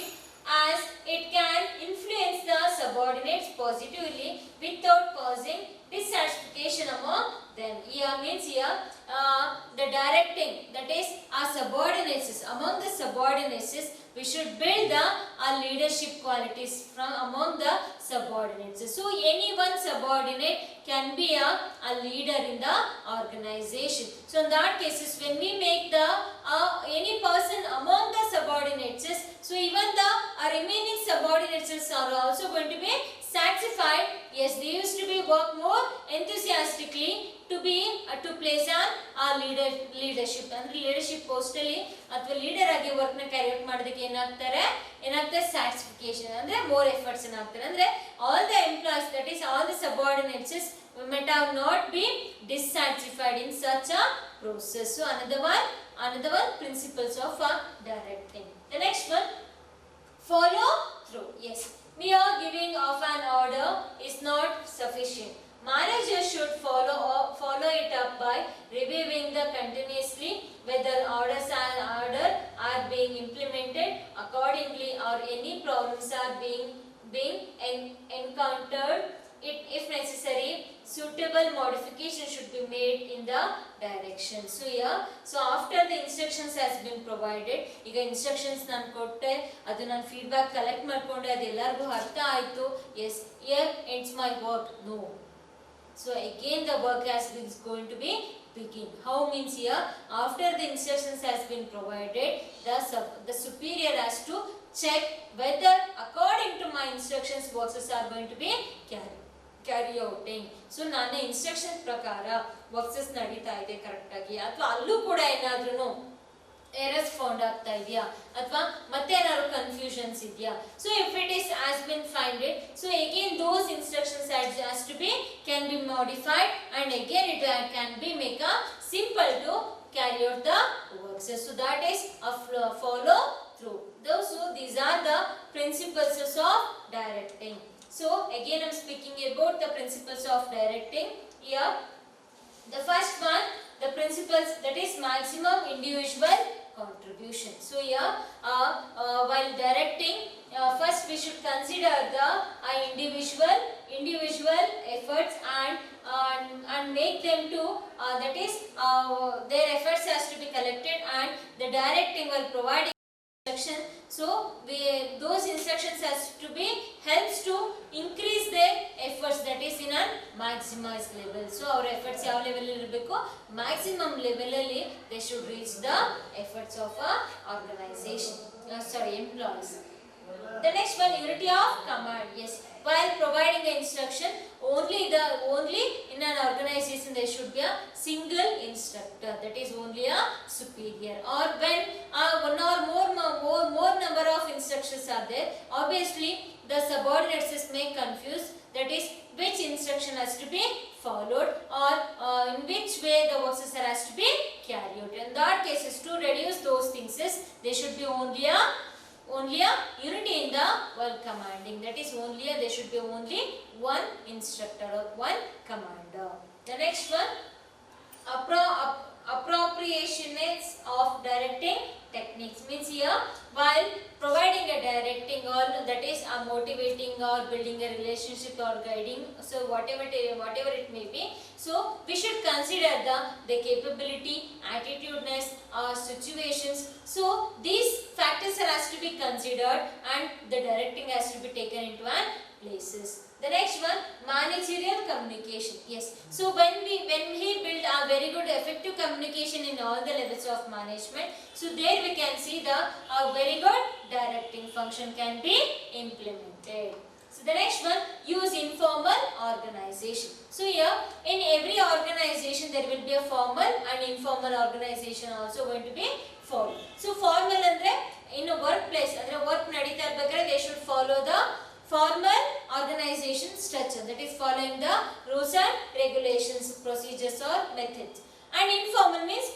as it can influence the subordinates positively without causing dissatisfaction among them. Here means the directing, that is our subordinates, among the subordinates we should build our leadership qualities from among the subordinates. So any one subordinate can be a leader in the organization. So in that cases when we make the any person among the subordinates, so even the remaining subordinates are also going to be satisfied. Yes, they used to be work more enthusiastically to place a leadership ಅಂದ್ರೆ leadership post ಅಲ್ಲಿ ಅಥವಾ leader ಆಗಿ work ನ carry out ಮಾಡೋದಕ್ಕೆ ಏನಾಗ್ತಾರೆ satisfaction ಅಂದ್ರೆ more efforts ಹಾಕ್ತಾರೆ. ಅಂದ್ರೆ all the employees, that is all the subordinates might have not been dissatisfied in such a process. So another one principles of directing. The next one, follow through. Yes, mere giving of an order is not sufficient. Manager should follow it up by reviewing the continuously whether orders are being implemented accordingly or any problems are being encountered. If necessary, suitable modification should be made in the direction. So after the instructions has been provided, ಈಗ instructions ನಾನು ಕೊಟ್ಟೆ, ಅದು ನಾನು feedback collect ಮಾಡ್ಕೊಂಡೆ, ಅದು ಎಲ್ಲರಿಗೂ ಅರ್ಥ ಆಯ್ತು, yes, here ends my work. No. So again the work is going to be begin. How means here after the instructions has been provided, the superior has to check whether according to my instructions works are going to be carry outing. So ನನ್ನ instruction ಪ್ರಕಾರ works ನಡೀತಾ ಇದೆ correct ಆಗಿ ಅಥವಾ ಅಲ್ಲೂ ಕೂಡ ಏನಾದ್ರೂ errors found ಆಗ್ತಾ ಇದೆಯಾ ಅಥವಾ ಮತ್ತೆ ಏನಾದ್ರು ಕನ್ಫ್ಯೂಷನ್ಸ್ ಇದೆಯಾ. So if it is has been finded, so again those instructions has to be can be modified and again it can be make a simple to carry out the works. So that is a follow through. So these are the principles of directing. So again I am speaking about the principles of directing. Here the first one, the principles, that is maximum individual contribution. So here while directing, first we should consider the individual efforts and make them to that is their efforts has to be collected and the directing will provide instruction. So those instructions has to be helps to increase their efforts, that is in a maximized level. So our efforts ಯಾವ level ಅಲ್ಲಿ ಇರಬೇಕು, maximum level ಅಲ್ಲಿ they should reach the efforts of a organization, employees. The next one, unity of command. Yes, while providing the instruction, only in an organization there should be a single instructor, that is only a superior. Or when one or more number of instructions are there, obviously the subordinates may confuse, that is which instruction has to be followed or in which way the works has to be carried out. In that cases, to reduce those things, there should be only a only a unity in the work commanding. That is only there should be only one instructor or one commander. The next one, appropriation of directing techniques, means here while providing a directing or that is a motivating or building a relationship or guiding, so whatever it may be, so we should consider the capability, attitudiness or situations. So these factors has to be considered and the directing has to be taken into an places. The next one, managerial communication. Yes. So when we build a very good effective communication in all the levels of management, so there we can see the very good directing function can be implemented. So the next one, use informal organization. So here in every organization there will be a formal and informal organization also going to be followed. So formal andre in a workplace, andre work nadita irಬೇಕಾದ್ರೆ they should follow the formal organization structure, that is following the rules and regulations, procedures or methods. And informal means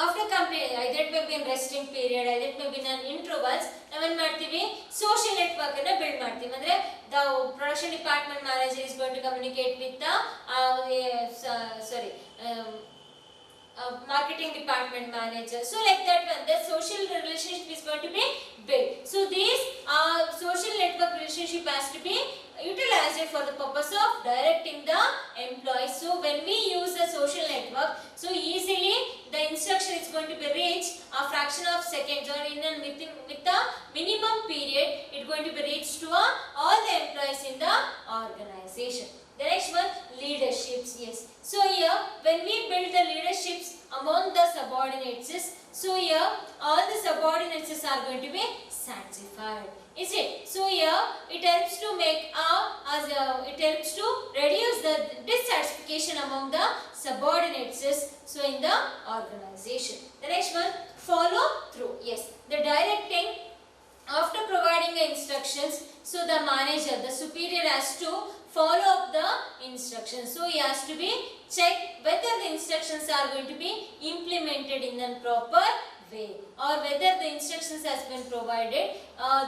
after completing, either it may be in resting period, either it may be in an intervals, ನಾವೇನ್ ಮಾಡ್ತೀವಿ social network ಅನ್ನು build ಮಾಡ್ತೀವಿ. ಅಂದ್ರೆ the production department manager is going to communicate with the marketing department manager. So like that one, the social relationship is going to be built. So this social network relationship has to be utilized for the purpose of directing the employees. So when we use the social network, so easily the instruction is going to be reached a fraction of seconds or with the minimum period it going to be reached to all the employees in the organization. The next one, leaderships. Yes. So here when we build the leaderships among the subordinates, so here all the subordinates are going to be satisfied. Is it? So here it helps to make it helps to reduce the dissatisfaction among the subordinates, so in the organization. The next one, follow through. Yes. The directing, after providing the instructions, so the manager, the superior has to follow up the instructions. So he has to be check whether the instructions are going to be implemented in a proper way or whether the instructions has been provided,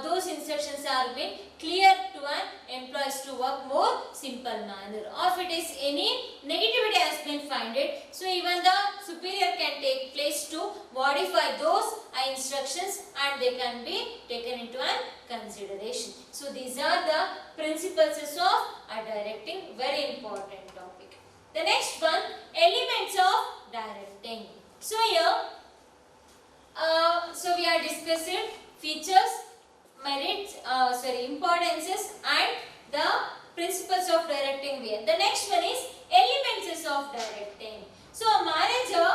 those instructions are been clear to an employees to work more simple manner, or if it is any negativity has been finded, so even the superior can take place to modify those instructions and they can be taken into an consideration. So these are the principles of directing, very important topic. The next one, elements of directing. So here so we are discussing features, merits, importances and the principles of directing. The next one is elements of directing. So a manager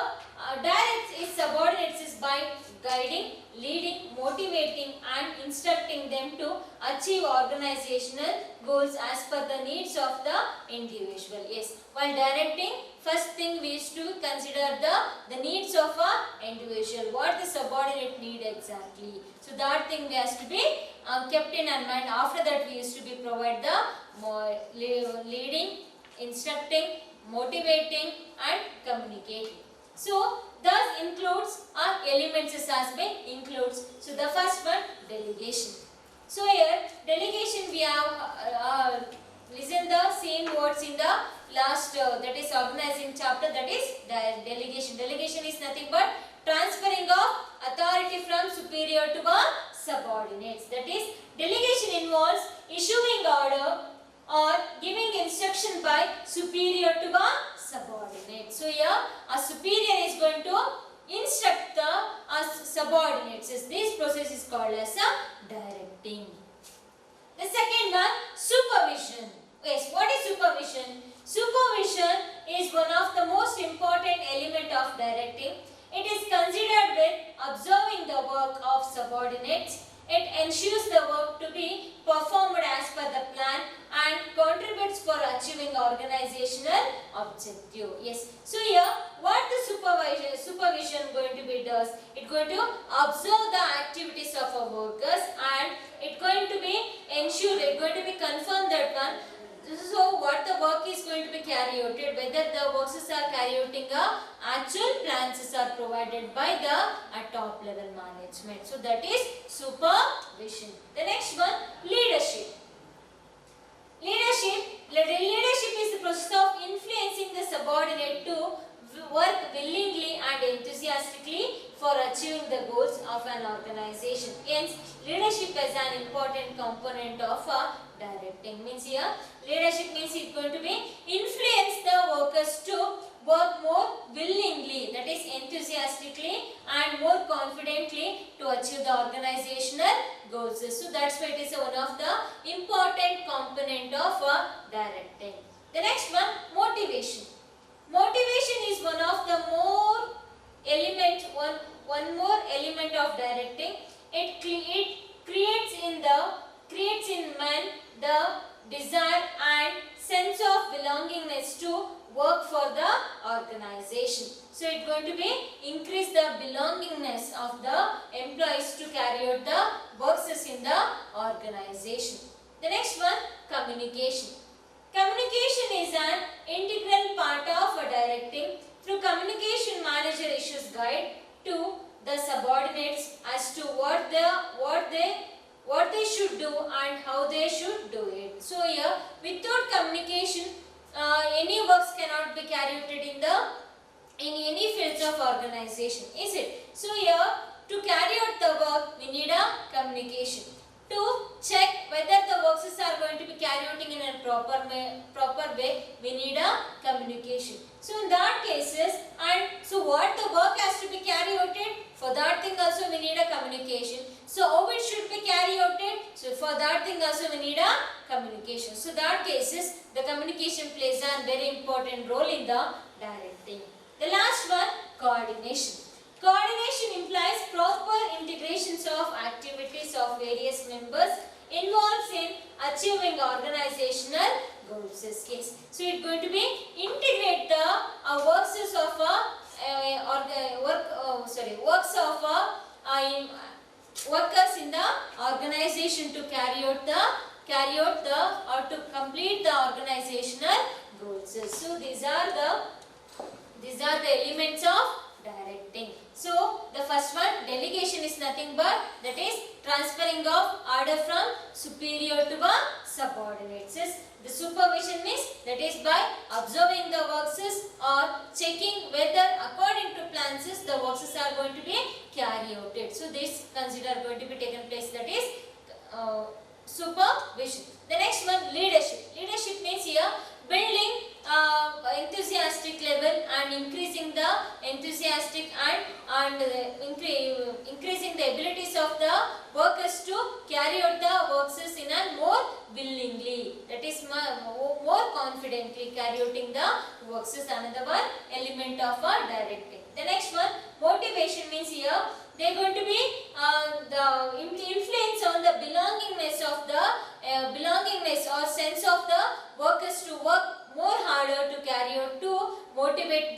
directs his subordinates by guiding, leading, motivating and instructing them to achieve organizational goals as per the needs of the individual. Yes, while directing, first thing we used to consider the needs of a individual, what the subordinate need exactly. So that thing we has to be kept in our mind. After that we used to be provide the leading, instructing, motivating and communicating. So thus includes elements as been includes. So the first one, delegation. So here delegation we have listen the same words in the last that is organizing chapter, that is delegation. Delegation is nothing but transferring of authority from superior to subordinates. That is delegation involves issuing order or giving instruction by superior to a subordinate. So here a superior is going to instruct the subordinates. This process is called as a directing. The second one, supervision. Yes, what is supervision? Supervision is one of the most important element of directing. It is considered with observing the work of subordinates. It ensures the work to be performed as per the plan and contributes for achieving organizational objective. Yes. So here, what the supervision going to be does? It going to observe the activities of our workers and it going to be ensure, it going to be confirm that one So what the work is going to be carried out, whether the works are carried out in actual plans are provided by the top level management. So that is supervision. The next one, leadership. Leadership is the process of influencing the subordinate to work willingly and enthusiastically for achieving the goals of an organization. Hence, leadership is an important component of directing. Means here, leadership means it's going to be influence the workers to work more willingly, that is enthusiastically and more confidently to achieve the organizational goals. So that's why it is one of the important component of directing. The next one, motivation. Motivation is one of the more element, one more element of directing. It creates in man the desire and sense of belongingness to work for the organization. So it's going to be increase the belongingness of the employees to carry out the works in the organization. The next one, communication. Communication is an integral part of directing. Through communication, manager issues guide to the subordinates as to what they should do and how they should do it. So here, without communication, any works cannot be carried out in any fields of organization, is it? So here, to carry out the work, we need a communication. To check whether the works are going to be carried out in a proper way, we need a communication. So in that cases, and so what the work has to be carried out, for that thing also we need a communication. So how it should be carried out, so for that thing also we need a communication. So that cases, the communication plays a very important role in the directing. The last one, coordination. Coordination implies proper integrations of activities of various members involved in achieving organizational goals. So it's going to be integrate the works of workers in the organization to carry out or to complete the organizational goals. So these are the elements of directing. So the first one, delegation, is nothing but that is transferring of order from superior to a subordinates. The supervision means that is by observing the works or checking whether according to plans the works are going to be carried out. So this consider going to be taken place, that is supervision. The next one, leadership. Leadership means here building enthusiastic level and increasing the enthusiastic and increasing the abilities of the workers to carry out the works in a more willingly, that is more confidently carry out the works is another one element of directing. The next one, motivation, means here they are going to be the influence on the belongingness of the belongingness or sense of the workers to work more harder to carry out to motivate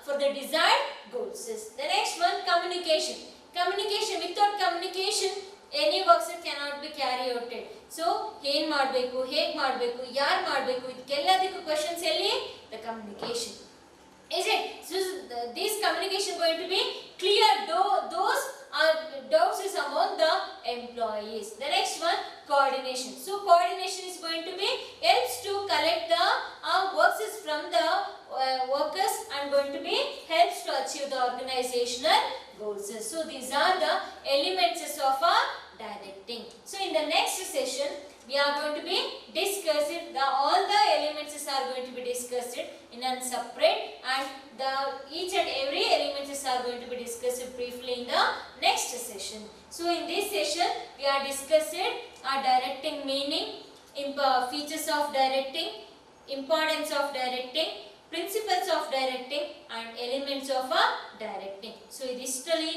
for the desired goals. The next one, communication. Communication, without communication any works cannot be carried out. So ಏನು ಮಾಡಬೇಕು, ಹೇಗೆ ಮಾಡಬೇಕು, ಯಾರು ಮಾಡಬೇಕು, ಇದಕ್ಕೆಲ್ಲದಕ್ಕೂ questions ಎಲ್ಲಿ? The communication. Is it? So this communication going to be clear those are doubts is among the employees. The next one, coordination. So coordination is going to be helps to collect the works from the workers and going to be helps to achieve the organizational goals. So these are the elements of directing. So in the next session we are going to be discussing all the elements are going to be discussed in a separate, and each and every elements are going to be discussed briefly in the next session. So in this session we are discussing directing meaning, features of directing, importance of directing, principles of directing and elements of directing. So this is very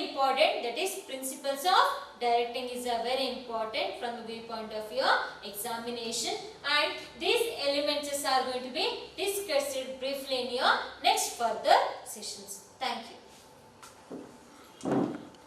important, that is principles of directing is very important from the viewpoint of your examination, and these elements are going to be discussed briefly in your next further sessions. Thank you.